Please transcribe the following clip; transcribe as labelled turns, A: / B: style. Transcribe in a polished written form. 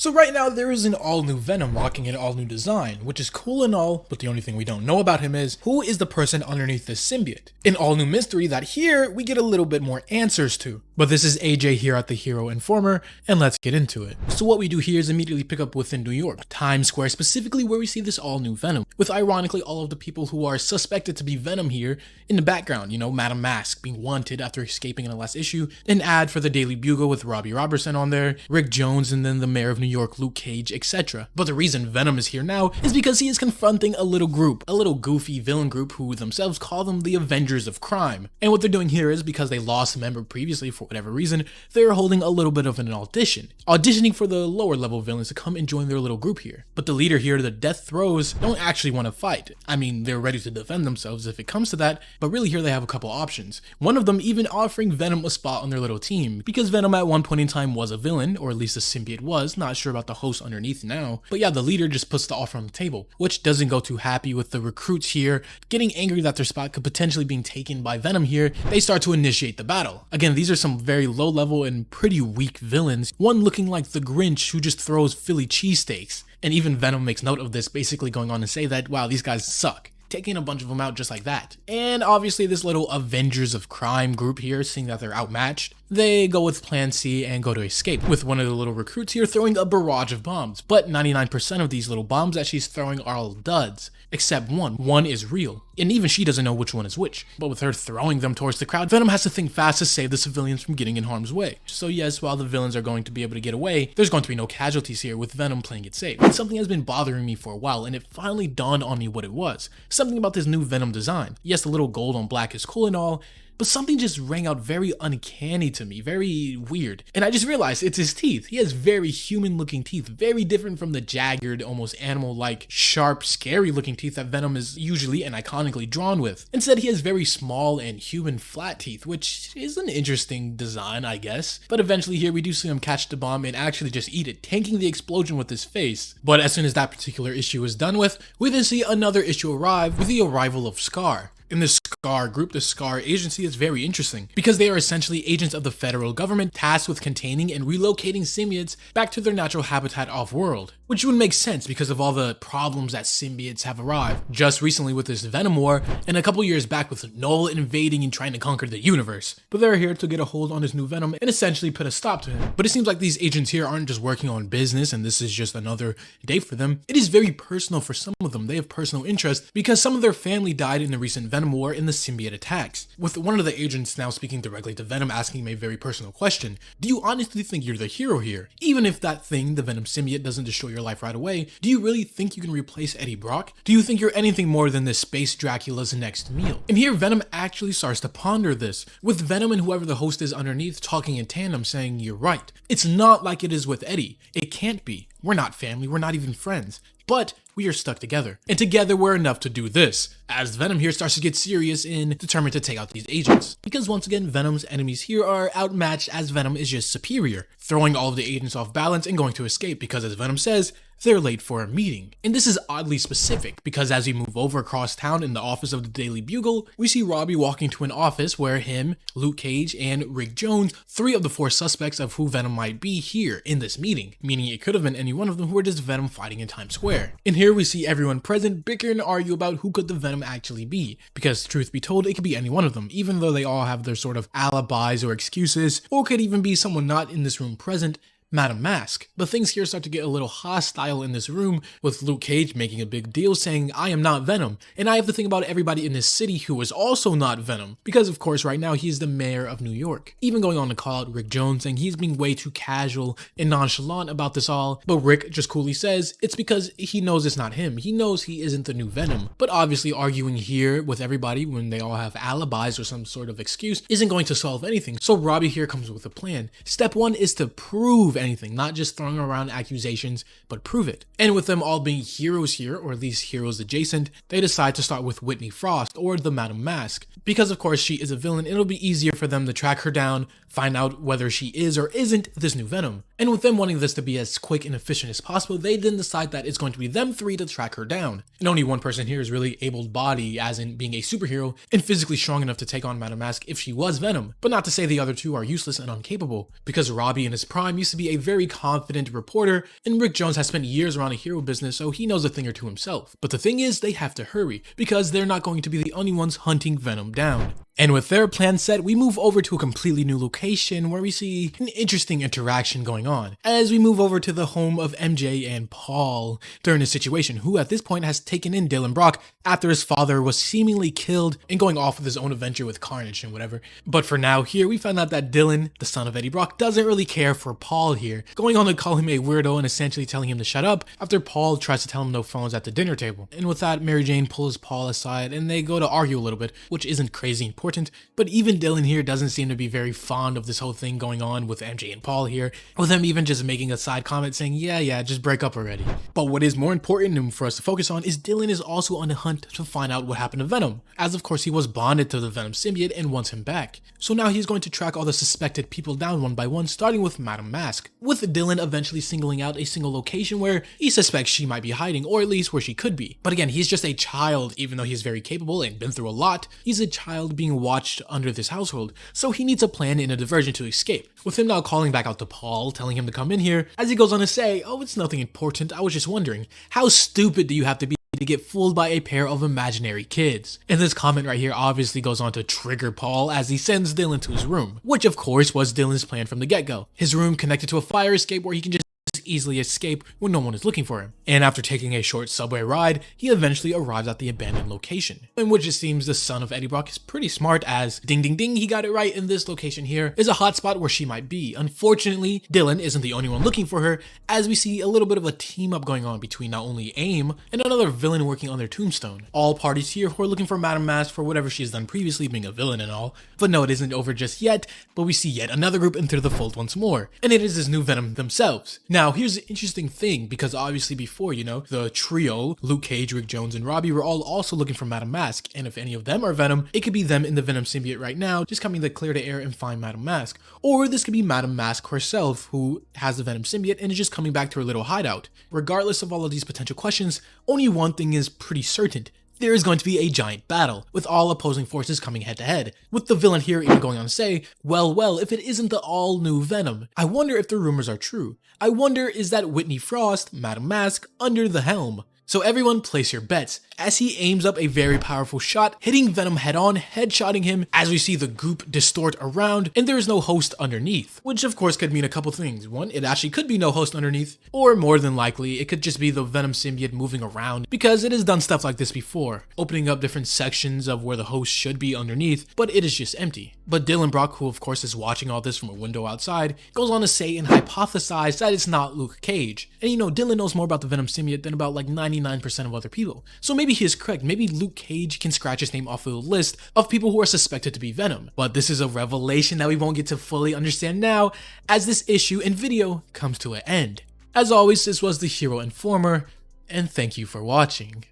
A: So right now there is an all-new Venom rocking an all-new design, which is cool and all, but the only thing we don't know about him is who is the person underneath this symbiote. An all-new mystery that here we get a little bit more answers to. But this is AJ here at the Hero Informer, and let's get into it. So what we do here is immediately pick up within New York, Times Square specifically, where we see this all-new Venom, with ironically all of the people who are suspected to be Venom here in the background. You know, Madame Masque being wanted after escaping in the last issue, an ad for the Daily Bugle with Robbie Robertson on there, Rick Jones, and then the mayor of New York, Luke Cage, etc. But the reason Venom is here now is because he is confronting a little group, a little goofy villain group who themselves call them the Avengers of Crime. And what they're doing here is because they lost a member previously for whatever reason, they're holding a little bit of an auditioning for the lower level villains to come and join their little group here. But the leader here, the Death Throes, don't actually want to fight. I mean, they're ready to defend themselves if it comes to that, but really here they have a couple options. One of them even offering Venom a spot on their little team, because Venom at one point in time was a villain, or at least the symbiote was, not sure about the host underneath now. But yeah, the leader just puts the offer on the table, which doesn't go too happy with the recruits here, getting angry that their spot could potentially be taken by Venom here. They start to initiate the battle. Again, these are some very low level and pretty weak villains, one looking like the Grinch who just throws Philly cheesesteaks. And even Venom makes note of this, basically going on to say that, wow, these guys suck, taking a bunch of them out just like that. And obviously this little Avengers of Crime group here, seeing that they're outmatched, they go with plan C and go to escape, with one of the little recruits here throwing a barrage of bombs. But 99% of these little bombs that she's throwing are all duds, except one. One is real, and even she doesn't know which one is which. But with her throwing them towards the crowd, Venom has to think fast to save the civilians from getting in harm's way. So yes, while the villains are going to be able to get away, there's going to be no casualties here, with Venom playing it safe. And something has been bothering me for a while, and it finally dawned on me what it was. Something about this new Venom design. Yes, the little gold on black is cool and all, but something just rang out very uncanny to me, very weird. And I just realized it's his teeth. He has very human looking teeth, very different from the jagged, almost animal-like, sharp, scary looking teeth that Venom is usually and iconically drawn with. Instead, he has very small and human flat teeth, which is an interesting design, I guess. But eventually here we do see him catch the bomb and actually just eat it, tanking the explosion with his face. But as soon as that particular issue is done with, we then see another issue arrive with the arrival of Scar. In the SCAR group, the SCAR agency is very interesting because they are essentially agents of the federal government tasked with containing and relocating symbiotes back to their natural habitat off-world, which would make sense because of all the problems that symbiotes have arrived just recently with this Venom war, and a couple years back with Null invading and trying to conquer the universe. But they're here to get a hold on this new Venom and essentially put a stop to him. But it seems like these agents here aren't just working on business and this is just another day for them. It is very personal for some of them. They have personal interest because some of their family died in the recent Venom war in the symbiote attacks, with one of the agents now speaking directly to Venom, asking him a very personal question. Do you honestly think you're the hero here? Even if that thing, the Venom symbiote, doesn't destroy your life right away, do you really think you can replace Eddie Brock? Do you think you're anything more than this space Dracula's next meal? And here Venom actually starts to ponder this, with Venom and whoever the host is underneath talking in tandem, saying, you're right. It's not like it is with Eddie. It can't be. We're not family, we're not even friends. But we are stuck together. And together we're enough to do this, as Venom here starts to get serious and determined to take out these agents. Because once again, Venom's enemies here are outmatched, as Venom is just superior, throwing all of the agents off balance and going to escape because, as Venom says, they're late for a meeting. And this is oddly specific because as we move over across town in the office of the Daily Bugle, we see Robbie walking to an office where him, Luke Cage, and Rick Jones, 3 of the 4 suspects of who Venom might be here in this meeting, meaning it could have been any one of them who were just Venom fighting in Times Square. And here we see everyone present bicker and argue about who could the Venom actually be, because truth be told, it could be any one of them, even though they all have their sort of alibis or excuses, or could even be someone not in this room present, Madame Masque. But things here start to get a little hostile in this room, with Luke Cage making a big deal saying, I am not Venom, and I have to think about everybody in this city who is also not Venom, because of course right now he's the mayor of New York. Even going on to call out Rick Jones, saying he's being way too casual and nonchalant about this all, but Rick just coolly says it's because he knows it's not him. He knows he isn't the new Venom. But obviously arguing here with everybody when they all have alibis or some sort of excuse isn't going to solve anything, so Robbie here comes with a plan. Step 1 is to prove anything, not just throwing around accusations, but prove it. And with them all being heroes here, or at least heroes adjacent, they decide to start with Whitney Frost, or the Madame Masque, because of course she is a villain. It'll be easier for them to track her down, find out whether she is or isn't this new Venom. And with them wanting this to be as quick and efficient as possible, they then decide that it's going to be them 3 to track her down. And only one person here is really able-bodied, as in being a superhero, and physically strong enough to take on Madame Masque if she was Venom. But not to say the other 2 are useless and incapable, because Robbie in his prime used to be a very confident reporter, and Rick Jones has spent years around the hero business, so he knows a thing or two himself. But the thing is, they have to hurry, because they're not going to be the only ones hunting Venom down. And with their plan set, we move over to a completely new location where we see an interesting interaction going on. As we move over to the home of MJ and Paul during the situation, who at this point has taken in Dylan Brock after his father was seemingly killed and going off with his own adventure with Carnage and whatever. But for now here, we find out that Dylan, the son of Eddie Brock, doesn't really care for Paul here, going on to call him a weirdo and essentially telling him to shut up after Paul tries to tell him no phones at the dinner table. And with that, Mary Jane pulls Paul aside and they go to argue a little bit, which isn't crazy important, but even Dylan here doesn't seem to be very fond of this whole thing going on with MJ and Paul here, with him even just making a side comment saying, yeah, just break up already. But what is more important and for us to focus on is Dylan is also on the hunt to find out what happened to Venom, as of course he was bonded to the Venom symbiote and wants him back. So now he's going to track all the suspected people down one by one, starting with Madame Masque, with Dylan eventually singling out a single location where he suspects she might be hiding, or at least where she could be. But again, he's just a child, even though he's very capable and been through a lot. He's a child being watched under this household, so he needs a plan and a diversion to escape. With him now calling back out to Paul, telling him to come in here, as he goes on to say, oh, it's nothing important, I was just wondering, how stupid do you have to be to get fooled by a pair of imaginary kids? And this comment right here obviously goes on to trigger Paul as he sends Dylan to his room, which of course was Dylan's plan from the get-go. His room connected to a fire escape where he can just easily escape when no one is looking for him. And after taking a short subway ride, he eventually arrives at the abandoned location, in which it seems the son of Eddie Brock is pretty smart, as ding ding ding, he got it right, in this location here is a hotspot where she might be. Unfortunately, Dylan isn't the only one looking for her, as we see a little bit of a team up going on between not only A.I.M and another villain working on their tombstone. All parties here who are looking for Madame Masque for whatever she has done previously, being a villain and all. But no, it isn't over just yet, but we see yet another group enter the fold once more, and it is this new Venom themselves. Now here's the interesting thing, because obviously before, the trio, Luke Cage, Rick Jones, and Robbie were all also looking for Madame Masque, and if any of them are Venom, it could be them in the Venom symbiote right now, just coming to clear the air and find Madame Masque. Or this could be Madame Masque herself, who has the Venom symbiote and is just coming back to her little hideout. Regardless of all of these potential questions, only one thing is pretty certain. There is going to be a giant battle, with all opposing forces coming head to head, with the villain here even going on to say, well, if it isn't the all-new Venom, I wonder if the rumors are true. I wonder, is that Whitney Frost, Madame Masque, under the helm? So everyone place your bets, as he aims up a very powerful shot, hitting Venom head on, headshotting him, as we see the goop distort around, and there is no host underneath. Which of course could mean a couple things. One, it actually could be no host underneath, or more than likely, it could just be the Venom symbiote moving around, because it has done stuff like this before, opening up different sections of where the host should be underneath, but it is just empty. But Dylan Brock, who of course is watching all this from a window outside, goes on to say and hypothesize that it's not Luke Cage. And Dylan knows more about the Venom symbiote than about like 99% of other people. So maybe he is correct. Maybe Luke Cage can scratch his name off of the list of people who are suspected to be Venom. But this is a revelation that we won't get to fully understand now, as this issue and video comes to an end. As always, this was the Hero Informer, and thank you for watching.